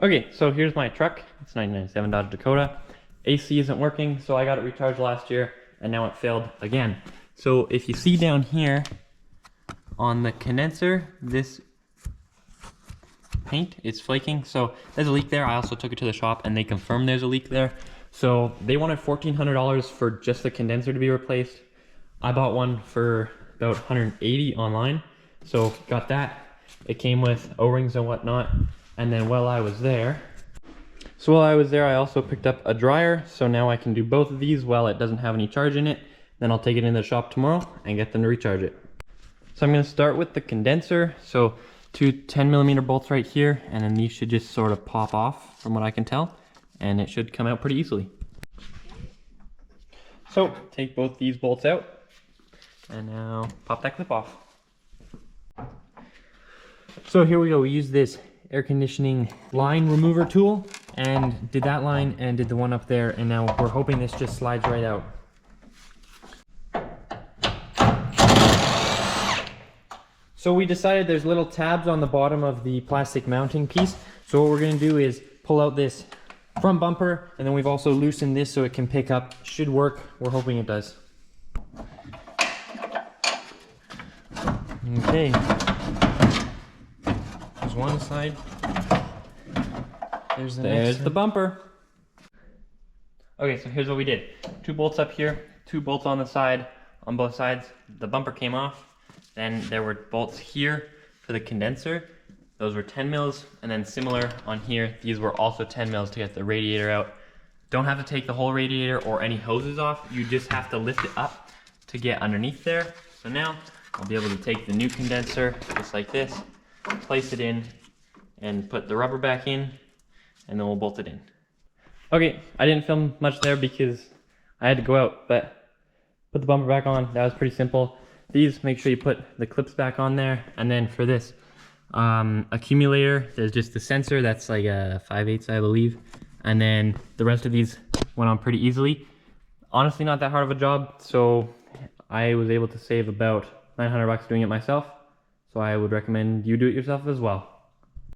Okay, so here's my truck. It's 1997 Dodge Dakota. AC isn't working, so I got it recharged last year, and now it failed again. So if you see down here on the condenser, this paint is flaking. So there's a leak there. I also took it to the shop, and they confirmed there's a leak there. So they wanted $1,400 for just the condenser to be replaced. I bought one for about $180 online, so got that. It came with O-rings and whatnot. And then while I was there, I also picked up a dryer, so now I can do both of these while it doesn't have any charge in it. Then I'll take it in the shop tomorrow and get them to recharge it. So I'm gonna start with the condenser. So two 10mm bolts right here, and then these should just sort of pop off from what I can tell, and it should come out pretty easily. So take both these bolts out, and now pop that clip off. So here we go, we use this air conditioning line remover tool and did that line and did the one up there, and now we're hoping this just slides right out. So we decided there's little tabs on the bottom of the plastic mounting piece, so what we're going to do is pull out this front bumper, and then we've also loosened this so it can pick up. Should work, we're hoping it does. Okay, there's one side. There's the bumper. Okay, so here's what we did. 2 bolts up here, 2 bolts on the side, on both sides. The bumper came off. Then there were bolts here for the condenser. Those were 10 mils, and then similar on here, these were also 10 mils to get the radiator out. Don't have to take the whole radiator or any hoses off. You just have to lift it up to get underneath there. So now I'll be able to take the new condenser just like this, place it in, and put the rubber back in, and then we'll bolt it in. Okay, I didn't film much there because I had to go out, but put the bumper back on. That was pretty simple. These, make sure you put the clips back on there. And then for this accumulator, there's just the sensor. That's like a 5/8, I believe. And then the rest of these went on pretty easily. Honestly, not that hard of a job. So I was able to save about $900 doing it myself. So I would recommend you do it yourself as well.